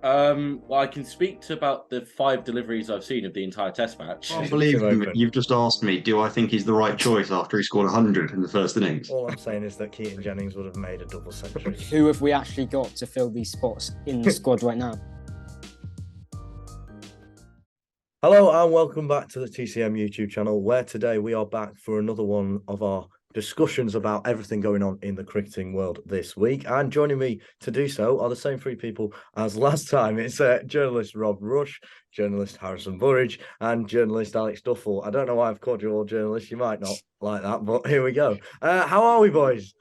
Well, I can speak to about the 5 deliveries I've seen of the entire Test match. I can't Leave believe him open. you've just asked me, do I think he's the right choice after he scored 100 in the first innings? All I'm saying is that Keaton Jennings would have made a double century. Who have we actually got to fill these spots in the squad right now? Hello and welcome back to the TCM YouTube channel, where today we are back for another one of our discussions about everything going on in the cricketing world this week. And joining me to do so are the same three people as last time. It's journalist Rob Rush, journalist Harrison Burridge, and journalist Alex Duffell. I don't know why I've called you all journalists. You might not like that, but here we go. How are we, boys?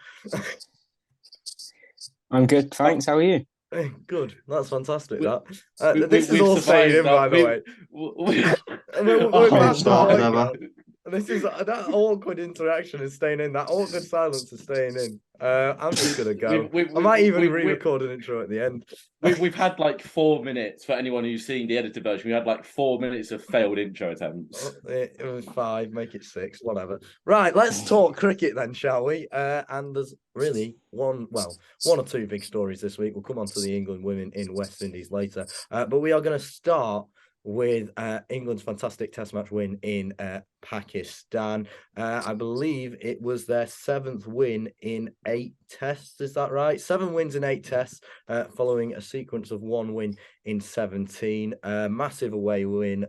I'm good, thanks. How are you? Good. That's fantastic. This is all staying in, by the way. We're back to the point now. This is that awkward interaction is staying in. That awkward silence is staying in. I'm just gonna go. I might even re-record an intro at the end. We've had like 4 minutes for anyone who's seen the edited version. We had like 4 minutes of failed intro attempts. It was 5, make it 6, whatever. Right, let's talk cricket then, shall we? And there's really one or two big stories this week. We'll come on to the England women in West Indies later. But we are going to start with England's fantastic Test match win in Pakistan. I believe it was their 7th win in 8 tests. Is that right? 7 wins in 8 tests, following a sequence of 1 win in 17. Massive away win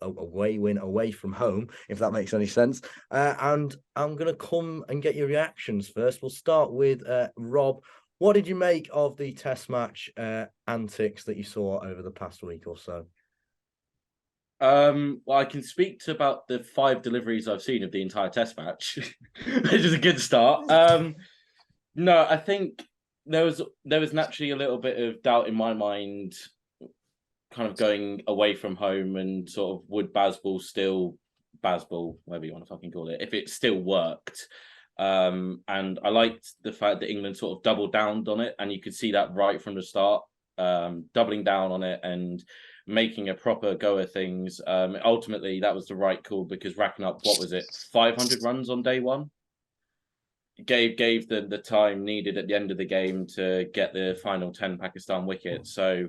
away from home, if that makes any sense. And I'm going to come and get your reactions first. We'll start with Rob. What did you make of the Test match antics that you saw over the past week or so? Well, I can speak to about the 5 deliveries I've seen of the entire Test match, which is a good start. No, I think there was naturally a little bit of doubt in my mind, kind of going away from home and sort of would Bazball, whatever you want to fucking call it, if it still worked. And I liked the fact that England sort of doubled down on it, and you could see that right from the start, doubling down on it and making a proper go of things. Ultimately, that was the right call, because racking up, 500 runs on day one? Gave the time needed at the end of the game to get the final 10 Pakistan wickets. So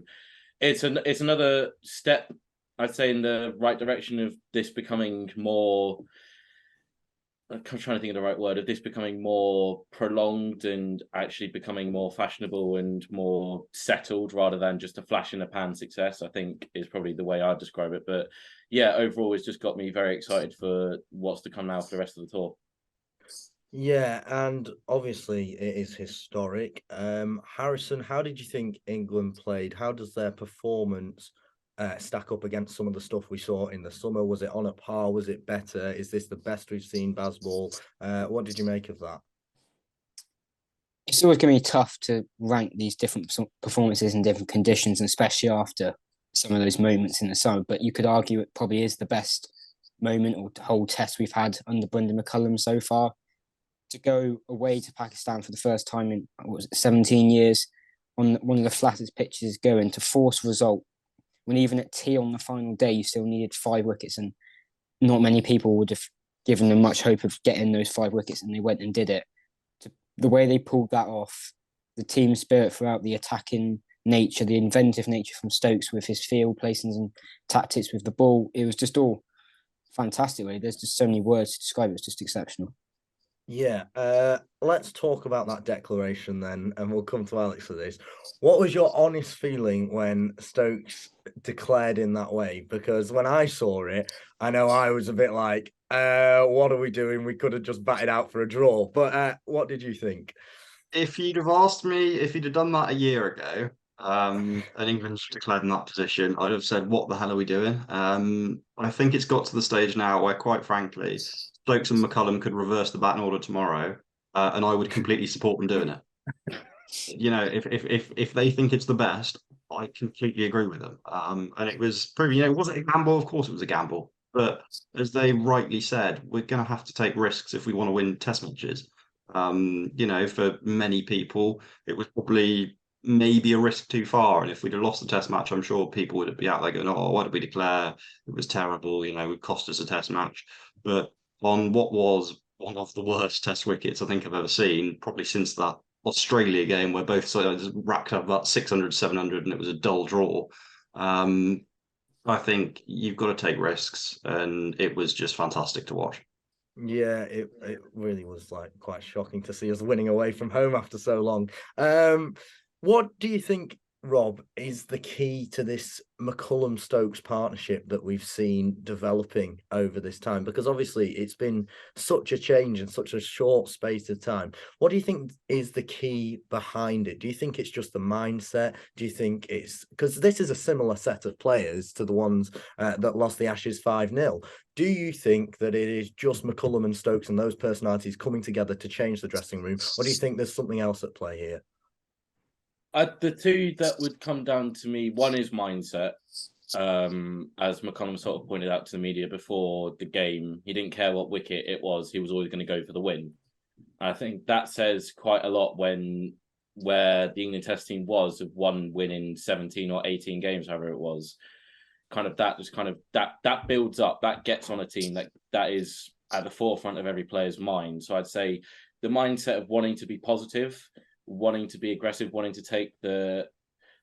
it's another step, I'd say, in the right direction of this becoming more. I'm trying to think of the right word, of this becoming more prolonged and actually becoming more fashionable and more settled, rather than just a flash in the pan success, I think is probably the way I'd describe it. But yeah, overall, it's just got me very excited for what's to come now for the rest of the tour. Yeah, and obviously it is historic. Harrison, how did you think England played? How does their performance stack up against some of the stuff we saw in the summer? Was it on a par? Was it better? Is this the best we've seen Bazball? What did you make of that? It's always going to be tough to rank these different performances in different conditions, and especially after some of those moments in the summer. But you could argue it probably is the best moment or whole test we've had under Brendan McCullum so far. To go away to Pakistan for the first time in 17 years on one of the flattest pitches going, to force a result when even at tea on the final day you still needed 5 wickets, and not many people would have given them much hope of getting those 5 wickets, and they went and did it. The way they pulled that off, the team spirit throughout, the attacking nature, the inventive nature from Stokes with his field placings and tactics with the ball, it was just all fantastic. There's just so many words to describe it. It's just exceptional. Yeah, let's talk about that declaration then, and we'll come to Alex for this. What was your honest feeling when Stokes declared in that way? Because when I saw it, I know I was a bit like, what are we doing? We could have just batted out for a draw. But what did you think? If you'd have asked me if he'd have done that a year ago, and England's declared in that position, I'd have said, "What the hell are we doing?" I think it's got to the stage now where, quite frankly, Stokes and McCullum could reverse the batting order tomorrow, and I would completely support them doing it. You know, if they think it's the best, I completely agree with them. And it was proven. You know, was it a gamble? Of course, it was a gamble. But as they rightly said, we're going to have to take risks if we want to win Test matches. You know, for many people, it was probably maybe a risk too far. And if we'd have lost the Test match, I'm sure people would be out there going, "Oh, why did we declare? It was terrible. You know, it cost us a Test match." But on what was one of the worst Test wickets I think I've ever seen, probably since that Australia game where both sides racked up about 600, 700, and it was a dull draw. I think you've got to take risks, and it was just fantastic to watch. Yeah, it really was like quite shocking to see us winning away from home after so long. What do you think, Rob, is the key to this McCullum-Stokes partnership that we've seen developing over this time? Because obviously it's been such a change in such a short space of time. What do you think is the key behind it? Do you think it's just the mindset? Do you think it's because this is a similar set of players to the ones that lost the Ashes 5-0? Do you think that it is just McCullum and Stokes and those personalities coming together to change the dressing room? Or do you think there's something else at play here? The two that would come down to me, one is mindset. As McConnell sort of pointed out to the media before the game, he didn't care what wicket it was. He was always going to go for the win. I think that says quite a lot where the England Test team was of one win in 17 or 18 games, however it was. That builds up, that gets on a team that is at the forefront of every player's mind. So I'd say the mindset of wanting to be positive, wanting to be aggressive, wanting to take the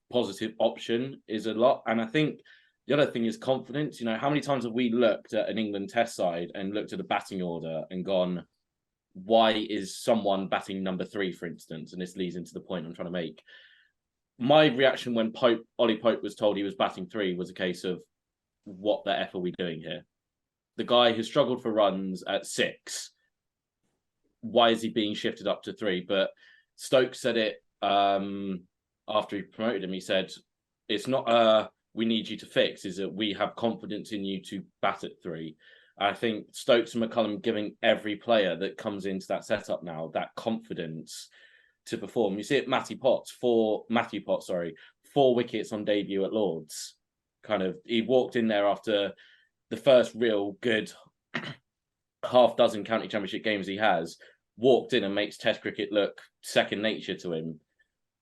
positive option is a lot. And I think the other thing is confidence. You know, how many times have we looked at an England Test side and looked at the batting order and gone, why is someone batting number 3, for instance? And this leads into the point I'm trying to make. My reaction when Ollie Pope was told he was batting 3 was a case of, what the F are we doing here? The guy who struggled for runs at 6, why is he being shifted up to 3? But Stokes said it after he promoted him. He said, it's not we need you to fix, is that we have confidence in you to bat at 3. I think Stokes and McCullum giving every player that comes into that setup now that confidence to perform. You see it, Matthew Potts, 4 wickets on debut at Lords. He walked in there after the first real good half dozen county championship games he has, walked in and makes Test cricket look second nature to him.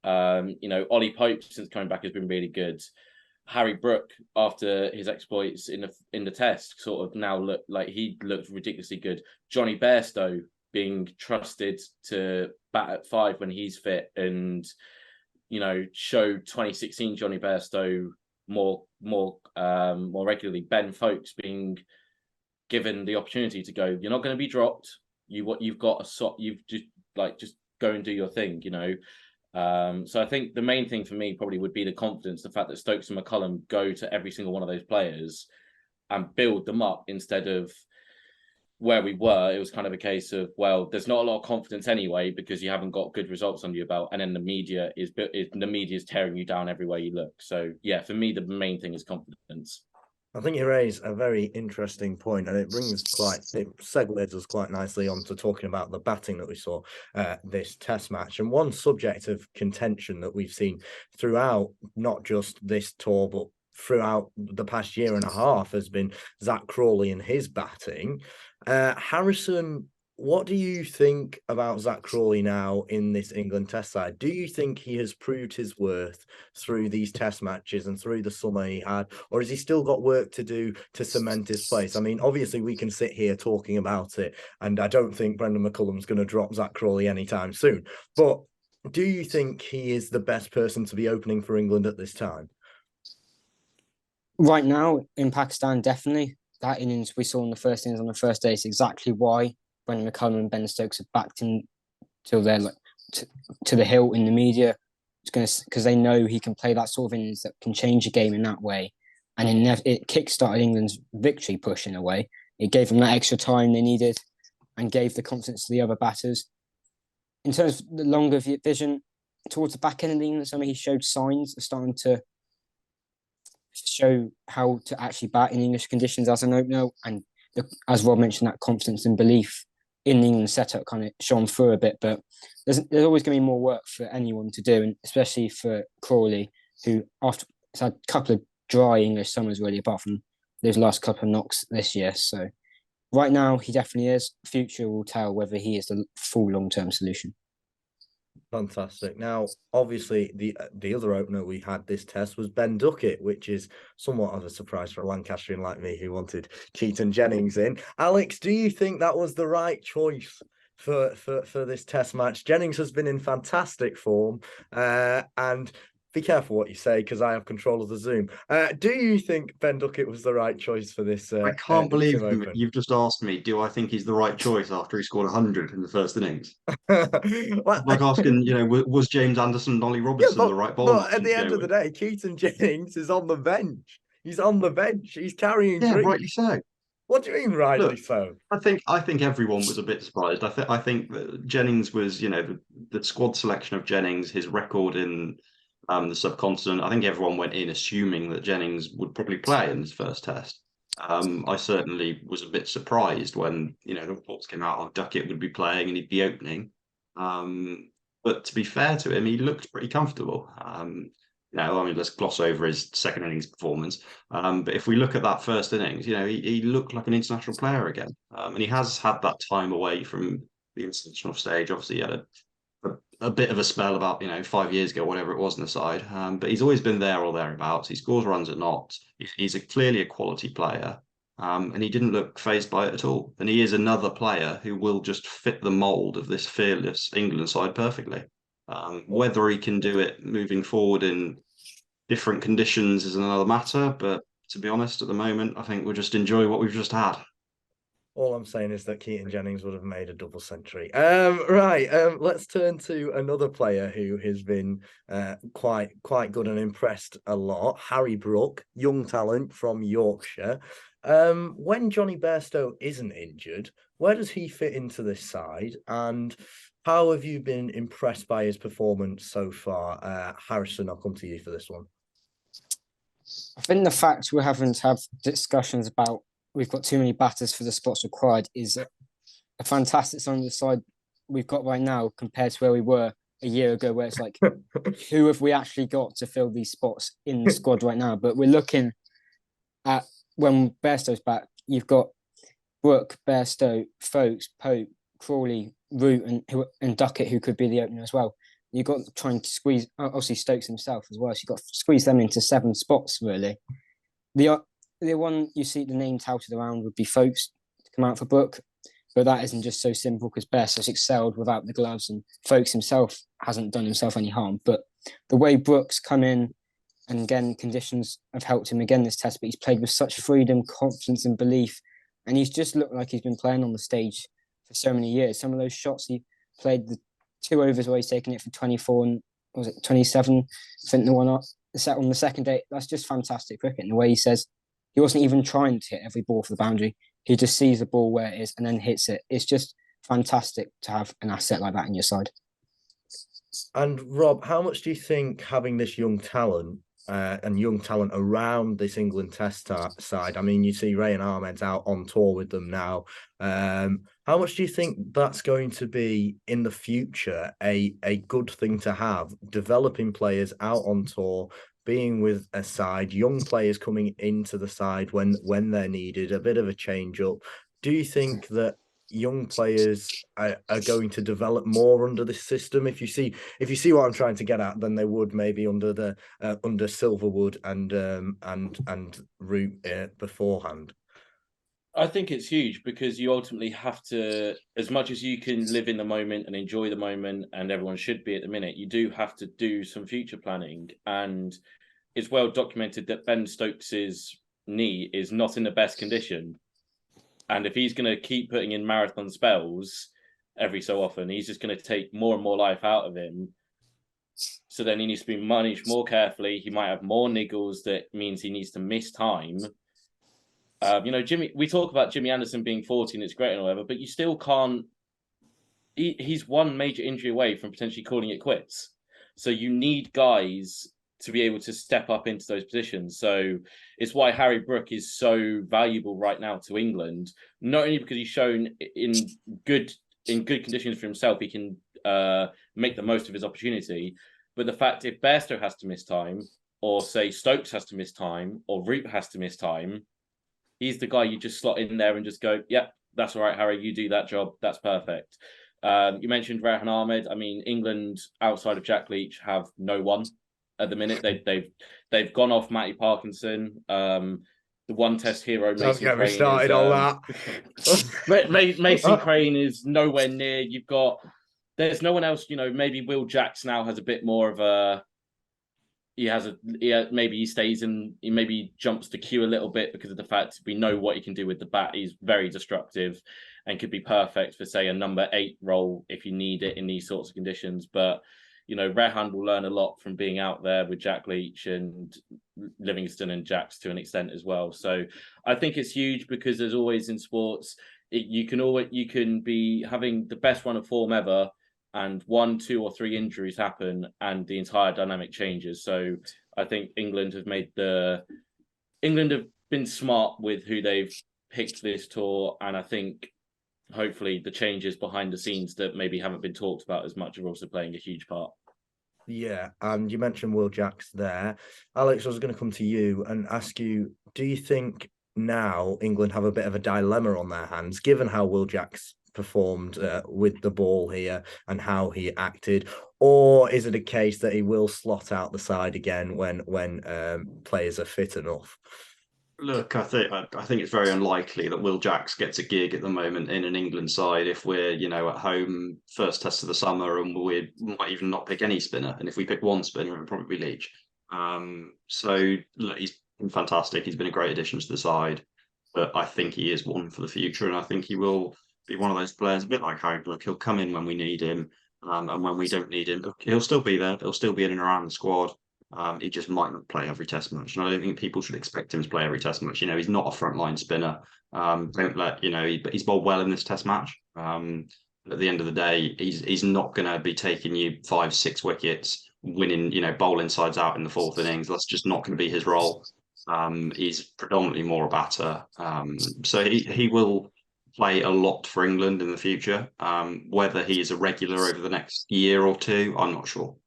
Ollie Pope, since coming back, has been really good. Harry Brook, after his exploits in the Test, sort of now looked like he looked ridiculously good. Johnny Bairstow being trusted to bat at 5 when he's fit, and show 2016 Johnny Bairstow more regularly. Ben Folkes being given the opportunity to go, you're not going to be dropped. You've got you've just go and do your thing, So I think the main thing for me probably would be the confidence, the fact that Stokes and McCullum go to every single one of those players and build them up, instead of where we were. It was kind of a case of, well, there's not a lot of confidence anyway because you haven't got good results under your belt, and then the media is tearing you down everywhere you look. So yeah, for me the main thing is confidence. I think you raise a very interesting point, and it segues us quite nicely on to talking about the batting that we saw this Test match. And one subject of contention that we've seen throughout not just this tour, but throughout the past year and a half has been Zach Crawley and his batting. Harrison, what do you think about Zach Crawley now in this England Test side? Do you think he has proved his worth through these Test matches and through the summer he had, or has he still got work to do to cement his place? I mean, obviously we can sit here talking about it, and I don't think Brendan McCullum's going to drop Zach Crawley anytime soon. But do you think he is the best person to be opening for England at this time? Right now in Pakistan, definitely. That innings we saw in the first innings on the first day is exactly why Brendan McCullum and Ben Stokes have backed him till they're to the hilt in the media. It's going to, because they know he can play that sort of innings that can change a game in that way, and it kick-started England's victory push in a way. It gave them that extra time they needed, and gave the confidence to the other batters. In terms of the longer vision, towards the back end of the England summer, he showed signs of starting to show how to actually bat in English conditions as an opener, and as Rob mentioned, that confidence and belief in the England setup kind of shone through a bit. But there's always going to be more work for anyone to do, and especially for Crawley, who after has had a couple of dry English summers really, apart from those last couple of knocks this year. So right now he definitely is. Future will tell whether he is the full long-term solution. Fantastic. Now, obviously, the other opener we had this Test was Ben Duckett, which is somewhat of a surprise for a Lancastrian like me who wanted Keaton Jennings in. Alex, do you think that was the right choice for this test match. Jennings has been in fantastic form, and be careful what you say because I have control of the Zoom. Do you think Ben Duckett was the right choice for this? I can't believe Sim Open? you've just asked me, do I think he's the right choice after he scored 100 in the first innings? Well, Like asking, was James Anderson and Ollie yeah, Robertson the right bowler but at the to end go of the with? day, Keaton Jennings is on the bench. He's on the bench. He's carrying Yeah, drinks. rightly so. What do you mean, rightly Look, so? I think everyone was a bit surprised. I think that Jennings was, the squad selection of Jennings, his record in the subcontinent. I think everyone went in assuming that Jennings would probably play in his first test. I certainly was a bit surprised when the reports came out on Duckett would be playing and he'd be opening. But to be fair to him, he looked pretty comfortable. Let's gloss over his second innings performance. But if we look at that first innings, he looked like an international player again. And he has had that time away from the international stage. Obviously, he had a bit of a spell about 5 years ago, whatever it was in the side. But he's always been there or thereabouts. He scores runs at knots. He's clearly a quality player. And he didn't look phased by it at all. And he is another player who will just fit the mould of this fearless England side perfectly. Whether he can do it moving forward in different conditions is another matter. But to be honest, at the moment, I think we'll just enjoy what we've just had. All I'm saying is that Keaton Jennings would have made a double century. Let's turn to another player who has been quite good and impressed a lot. Harry Brook, young talent from Yorkshire. When Johnny Bairstow isn't injured, where does he fit into this side? And how have you been impressed by his performance so far? Harrison, I'll come to you for this one. I think the fact we're having to have discussions about we've got too many batters for the spots required is a fantastic sign of the side we've got right now compared to where we were a year ago, where it's like, who have we actually got to fill these spots in the squad right now? But we're looking at when Bairstow's back, you've got Brook, Bairstow, Folkes, Pope, Crawley, Root, and Duckett, who could be the opener as well. You've got trying to squeeze, obviously Stokes himself as well, so you've got to squeeze them into 7 spots, really. The one you see the name touted around would be Folkes to come out for Brook, but that isn't just so simple because Bairstow's excelled without the gloves and Folkes himself hasn't done himself any harm. But the way Brook's come in, and again, conditions have helped him again this test, but he's played with such freedom, confidence and belief, and he's just looked like he's been playing on the stage for so many years. Some of those shots he played, the 2 overs where he's taken it for 24 and was it 27, I think the one up set on the second day, that's just fantastic cricket. And the way he says, he wasn't even trying to hit every ball for the boundary. He just sees the ball where it is and then hits it. It's just fantastic to have an asset like that in your side. And Rob, how much do you think having this young talent and young talent around this England test side? I mean, you see Ray and Ahmed's out on tour with them now. How much do you think that's going to be in the future a good thing to have, developing players out on tour, being with a side, young players coming into the side when they're needed, a bit of a change up? Do you think that young players are going to develop more under this system? If you see what I'm trying to get at, than they would maybe under the under Silverwood and Root beforehand. I think it's huge because you ultimately have to, as much as you can live in the moment and enjoy the moment, and everyone should be at the minute, you do have to do some future planning. And it's well documented that Ben Stokes's knee is not in the best condition. And if he's going to keep putting in marathon spells every so often, he's just going to take more and more life out of him. So then he needs to be managed more carefully. He might have more niggles that means he needs to miss time. Jimmy, we talk about Jimmy Anderson being 40 and it's great and whatever, but you still can't. He's one major injury away from potentially calling it quits. So you need guys to be able to step up into those positions. So it's why Harry Brook is so valuable right now to England, not only because he's shown in good conditions for himself, he can make the most of his opportunity, but the fact if Bairstow has to miss time, or say Stokes has to miss time, or Root has to miss time, he's the guy you just slot in there and just go, yep, that's all right, Harry, you do that job. That's perfect. You mentioned Rehan Ahmed. I mean, England outside of Jack Leach have no one at the minute. They've gone off Matty Parkinson. the one test hero. Don't Mason get me Crane started is, on that. Mason Crane is nowhere near. There's no one else. Maybe Will Jacks now has a bit more of a. Maybe he stays in. He maybe jumps the queue a little bit because of the fact we know what he can do with the bat. He's very destructive, and could be perfect for say a number 8 role if you need it in these sorts of conditions. But Rehan will learn a lot from being out there with Jack Leach and Livingston and Jacks to an extent as well. So I think it's huge because there's always in sports you can be having the best run of form ever, and 1, 2, or 3 injuries happen, and the entire dynamic changes. So I think England have been smart with who they've picked this tour, and I think hopefully the changes behind the scenes that maybe haven't been talked about as much are also playing a huge part. Yeah, and you mentioned Will Jacks there. Alex, I was going to come to you and ask you, do you think now England have a bit of a dilemma on their hands, given how Will Jacks performed with the ball here and how he acted, or is it a case that he will slot out the side again when players are fit enough? Look, I think it's very unlikely that Will Jacks gets a gig at the moment in an England side if we're at home first test of the summer, and we might even not pick any spinner, and if we pick one spinner, it would probably be Leach. So look, he's been fantastic. He's been a great addition to the side, but I think he is one for the future, and I think he will be one of those players, a bit like Harry. Look, he'll come in when we need him, and when we don't need him, he'll still be there. He'll still be in and around the squad. He just might not play every test match, and I don't think people should expect him to play every test match. He's not a frontline spinner. Don't let but he's bowled well in this test match. At the end of the day, he's not going to be taking you 5, 6 wickets, winning, bowling sides out in the 4th innings. That's just not going to be his role. He's predominantly more a batter, so he will play a lot for England in the future. Whether he is a regular over the next year or 2, I'm not sure.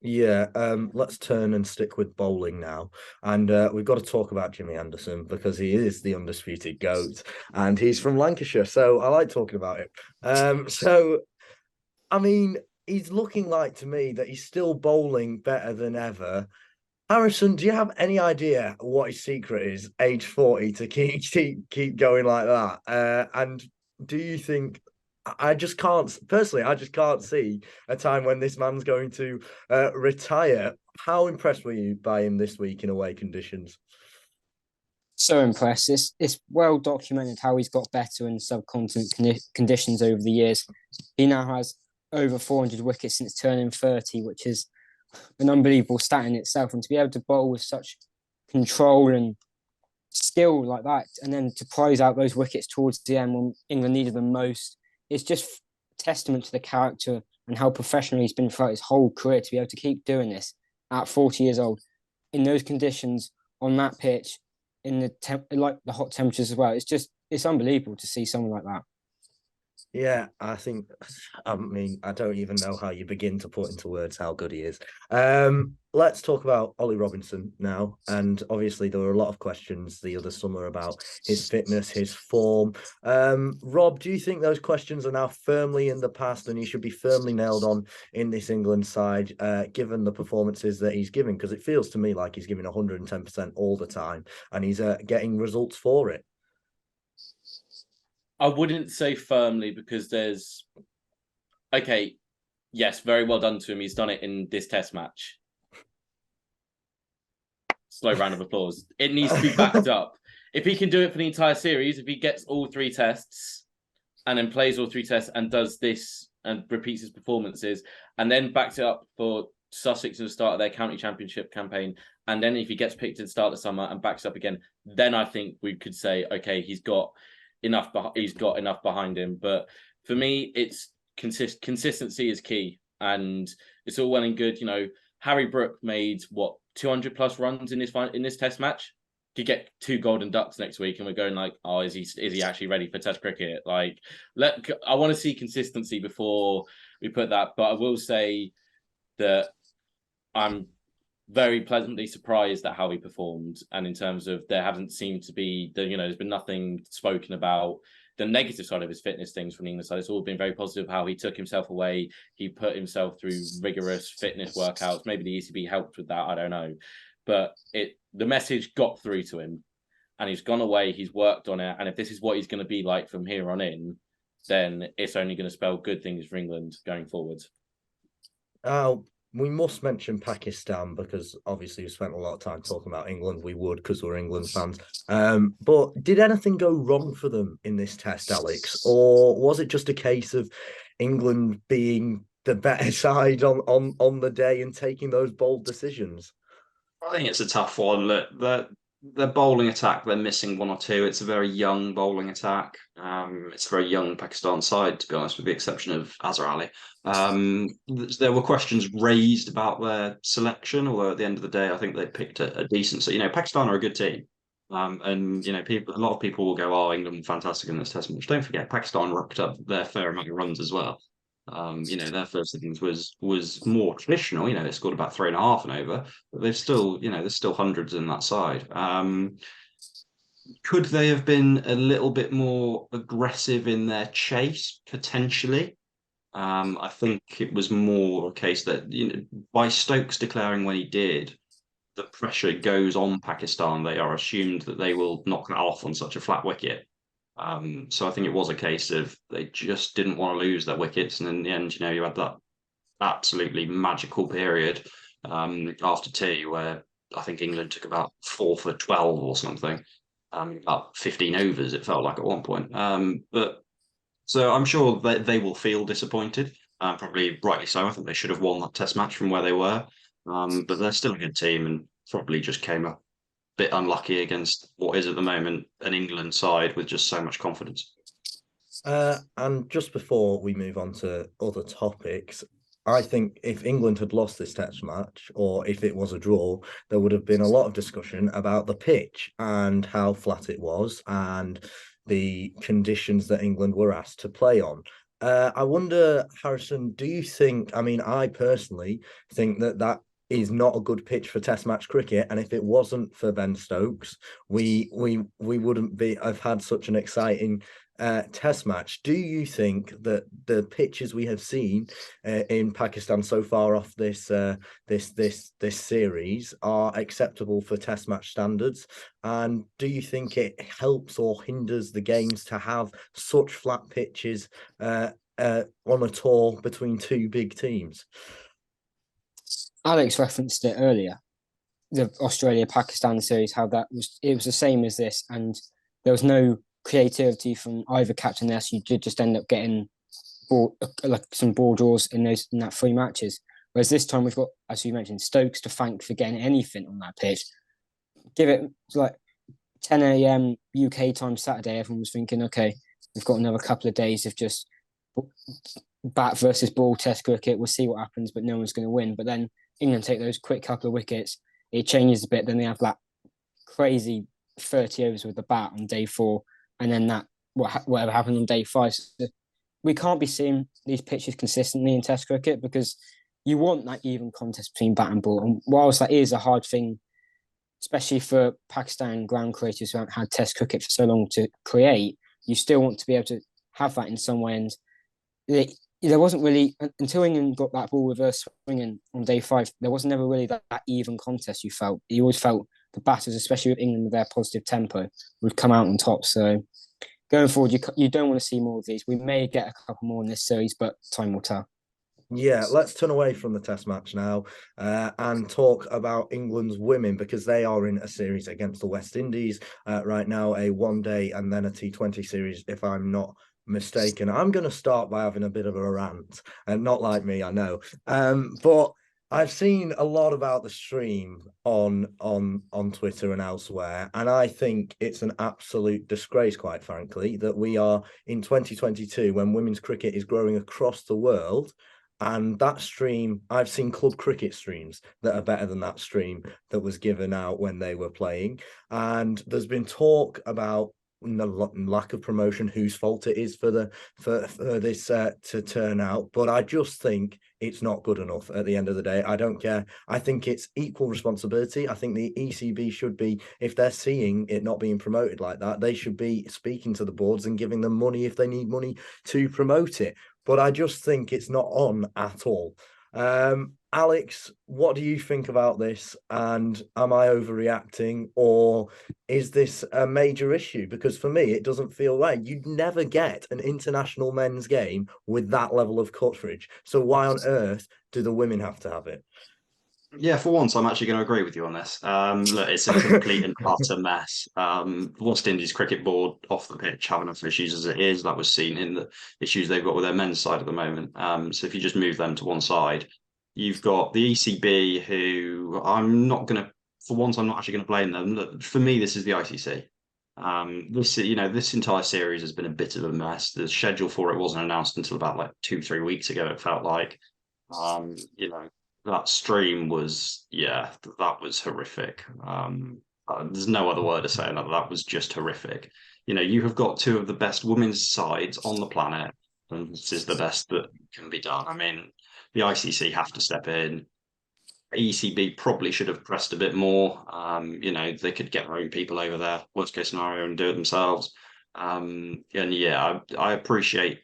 Yeah, let's turn and stick with bowling now. And we've got to talk about Jimmy Anderson because he is the undisputed GOAT and he's from Lancashire. So I like talking about it. I mean, he's looking like to me that he's still bowling better than ever. Harrison, do you have any idea what his secret is, age 40, to keep going like that? And do you think I just can't see a time when this man's going to retire. How impressed were you by him this week in away conditions? So impressed. It's well documented how he's got better in subcontinent conditions over the years. He now has over 400 wickets since turning 30, which is an unbelievable stat in itself. And to be able to bowl with such control and skill like that, and then to prize out those wickets towards the end when England needed them most, it's just testament to the character and how professional he's been throughout his whole career to be able to keep doing this at 40 years old in those conditions on that pitch in the hot temperatures as well. It's unbelievable to see someone like that. Yeah, I mean, I don't even know how you begin to put into words how good he is. Let's talk about Ollie Robinson now. And obviously there were a lot of questions the other summer about his fitness, his form. Rob, do you think those questions are now firmly in the past and he should be firmly nailed on in this England side, given the performances that he's giving? Because it feels to me like he's giving 110% all the time and he's getting results for it. I wouldn't say firmly because yes, very well done to him. He's done it in this test match. Slow round of applause. It needs to be backed up. If he can do it for the entire series, if he gets all 3 tests and then plays all 3 tests and does this and repeats his performances and then backs it up for Sussex at the start of their county championship campaign, and then if he gets picked at the start of the summer and backs up again, then I think we could say, okay, he's got enough behind him. But for me, it's consistency is key, and it's all well and good. Harry Brook made 200 plus runs in this test match. Could get 2 golden ducks next week, and we're going like, oh, is he actually ready for Test cricket? I want to see consistency before we put that. But I will say that I'm very pleasantly surprised at how he performed, and in terms of there hasn't seemed to be there's been nothing spoken about the negative side of his fitness things from the England side. It's all been very positive how he took himself away. He put himself through rigorous fitness workouts. Maybe the ECB helped with that, I don't know, but the message got through to him, and he's gone away, he's worked on it, and if this is what he's going to be like from here on in, then it's only going to spell good things for England going forward. We must mention Pakistan because obviously we spent a lot of time talking about England. We would because we're England fans. But did anything go wrong for them in this test, Alex? Or was it just a case of England being the better side on the day and taking those bold decisions? I think it's a tough one. Look, their bowling attack, they're missing one or two. It's a very young bowling attack. It's a very young Pakistan side, to be honest, with the exception of Azhar Ali. There were questions raised about their selection, although at the end of the day, I think they picked a decent. So, Pakistan are a good team. And a lot of people will go, "Oh, England were fantastic in this test match." Don't forget, Pakistan rocked up their fair amount of runs as well. Their first innings was more traditional. They scored about 3.5 and over, but they've still, there's still hundreds in that side. Could they have been a little bit more aggressive in their chase potentially? I think it was more a case that by Stokes declaring when he did, the pressure goes on Pakistan. They are assumed that they will knock that off on such a flat wicket. So I think it was a case of they just didn't want to lose their wickets, and in the end, you had that absolutely magical period after tea where I think England took about 4 for 12 or something, about 15 overs. It felt like at one point. But so I'm sure that they will feel disappointed, probably rightly so. I think they should have won that Test match from where they were, but they're still a good team and probably just came up bit unlucky against what is at the moment an England side with just so much confidence. And just before we move on to other topics, I think if England had lost this test match, or if it was a draw, there would have been a lot of discussion about the pitch and how flat it was and the conditions that England were asked to play on. I wonder, Harrison, do you think, I personally think that is not a good pitch for Test match cricket, and if it wasn't for Ben Stokes, we wouldn't have had such an exciting Test match. Do you think that the pitches we have seen in Pakistan so far off this series are acceptable for Test match standards? And do you think it helps or hinders the games to have such flat pitches on a tour between two big teams? Alex referenced it earlier, the Australia-Pakistan series, how it was the same as this, and there was no creativity from either captain there, so you did just end up getting some ball draws in that 3 matches. Whereas this time we've got, as you mentioned, Stokes to thank for getting anything on that pitch. Give it like 10 a.m. UK time Saturday, everyone was thinking, okay, we've got another couple of days of just bat versus ball Test cricket. We'll see what happens, but no one's going to win. But then England take those quick couple of wickets, it changes a bit, then they have that crazy 30 overs with the bat on day 4, and then that whatever happened on day 5. So we can't be seeing these pitches consistently in Test cricket because you want that even contest between bat and ball. And whilst that is a hard thing, especially for Pakistan ground creators who haven't had Test cricket for so long to create, you still want to be able to have that in some way. And there wasn't really, until England got that ball reverse swinging on day 5, there was never really that even contest. You always felt the batters, especially with England with their positive tempo, would come out on top. So going forward, you don't want to see more of these. We may get a couple more in this series, but time will tell. Yeah, let's turn away from the Test match now and talk about England's women, because they are in a series against the West Indies right now, a one-day and then a T20 series, if I'm not mistaken. I'm going to start by having a bit of a rant, and not like me, I know, but I've seen a lot about the stream on Twitter and elsewhere, and I think it's an absolute disgrace, quite frankly, that we are in 2022 when women's cricket is growing across the world. And that stream, I've seen club cricket streams that are better than that stream that was given out when they were playing. And there's been talk about lack of promotion, whose fault it is for this to turn out. But I just think it's not good enough at the end of the day. I don't care. I think it's equal responsibility. I think the ECB should be, if they're seeing it not being promoted like that, they should be speaking to the boards and giving them money if they need money to promote it. But I just think it's not on at all. Alex, what do you think about this? And am I overreacting, or is this a major issue? Because for me, it doesn't feel right. You'd never get an international men's game with that level of coverage. So why on earth do the women have to have it? Yeah, for once, I'm actually going to agree with you on this. Look, it's a complete and utter mess. West Indies cricket board off the pitch having enough issues as it is. That was seen in the issues they've got with their men's side at the moment. So if you just move them to one side, you've got the ECB, who I'm not going to, for once, I'm not actually going to blame them. Look, for me, this is the ICC. This entire series has been a bit of a mess. The schedule for it wasn't announced until about like 2-3 weeks ago. It felt like, that stream was, that was horrific. There's no other word to say that. That was just horrific. You have got two of the best women's sides on the planet, and this is the best that can be done. I mean, the ICC have to step in. ECB probably should have pressed a bit more. They could get their own people over there, worst case scenario, and do it themselves. I appreciate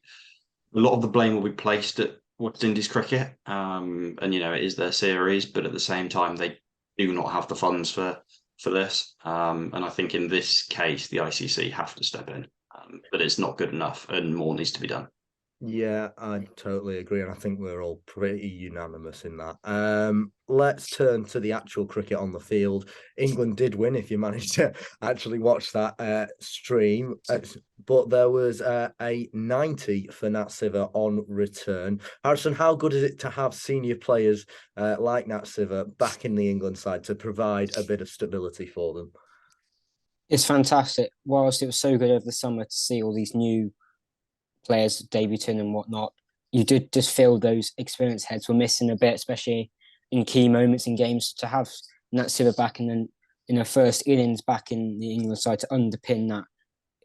a lot of the blame will be placed at West Indies cricket, it is their series, but at the same time, they do not have the funds for this. And I think in this case, the ICC have to step in, but it's not good enough, and more needs to be done. Yeah, I totally agree, and I think we're all pretty unanimous in that. Let's turn to the actual cricket on the field. England did win, if you managed to actually watch that stream, but there was a 90 for Nat Siver on return. Harrison, how good is it to have senior players like Nat Siver back in the England side to provide a bit of stability for them? It's fantastic. Whilst it was so good over the summer to see all these new players debuting and whatnot, you did just feel those experienced heads were missing a bit, especially in key moments in games. To have Nat Siver back and then in her first innings back in the England side to underpin that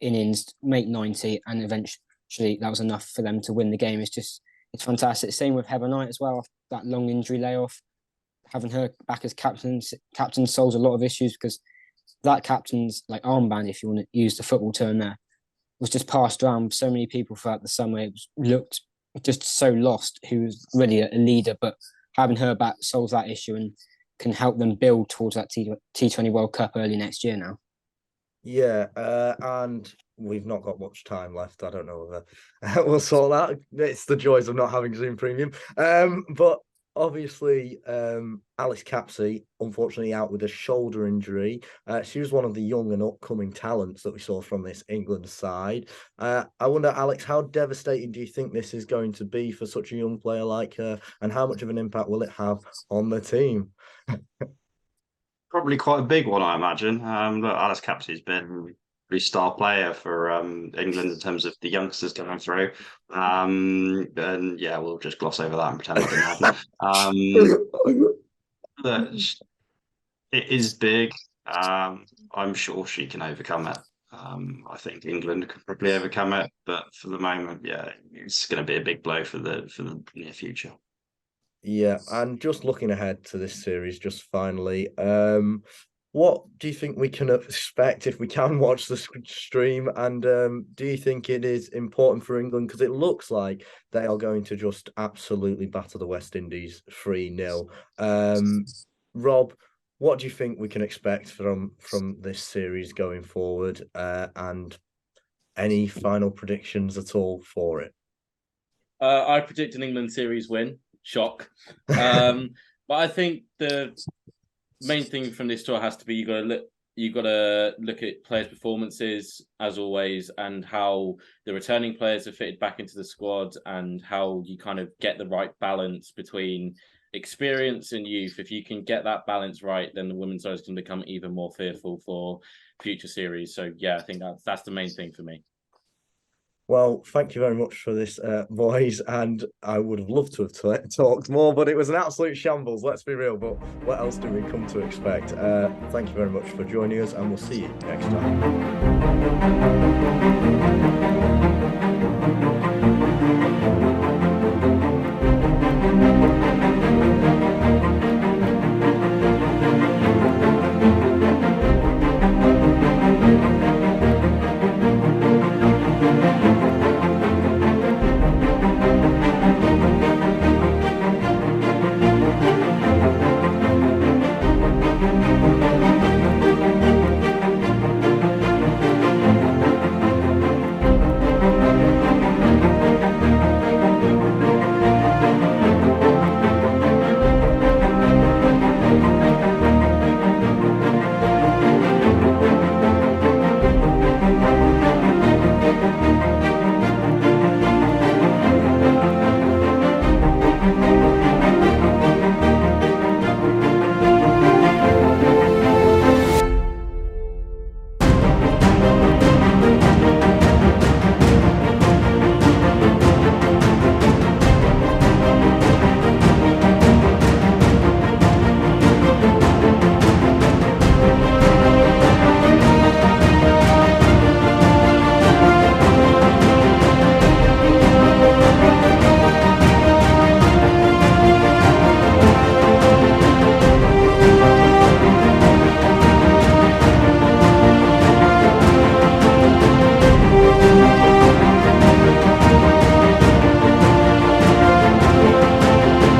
innings, make 90, and eventually that was enough for them to win the game. It's fantastic. Same with Heather Knight as well. That long injury layoff, having her back as captain solves a lot of issues, because that captain's like armband, if you want to use the football term there, was just passed around so many people throughout the summer. It looked just so lost, who was really a leader, but having her back solves that issue and can help them build towards that T20 World Cup early next year now. Yeah, and we've not got much time left. I don't know whether we'll sort that. It's the joys of not having Zoom Premium. But obviously, Alice Capsey, unfortunately, out with a shoulder injury. She was one of the young and upcoming talents that we saw from this England side. I wonder, Alex, how devastating do you think this is going to be for such a young player like her, and how much of an impact will it have on the team? Probably quite a big one, I imagine. Look, Alice Capsey's been a really star player for England in terms of the youngsters coming through. And we'll just gloss over that and pretend it didn't happen. It is big. I'm sure she can overcome it. I think England could probably overcome it, but for the moment, it's going to be a big blow for the near future. Yeah, and just looking ahead to this series, just finally, what do you think we can expect if we can watch the stream? And do you think it is important for England? Because it looks like they are going to just absolutely batter the West Indies 3-0. Rob, what do you think we can expect from this series going forward? And any final predictions at all for it? I predict an England series win. Shock. But I think the main thing from this tour has to be you got to look at players' performances as always, and how the returning players are fitted back into the squad, and how you kind of get the right balance between experience and youth. If you can get that balance right, then the women's side can become even more fearful for future series. So I think that's the main thing for me. Well, thank you very much for this, boys, and I would have loved to have talked more, but it was an absolute shambles, let's be real, but what else do we come to expect? Thank you very much for joining us, and we'll see you next time.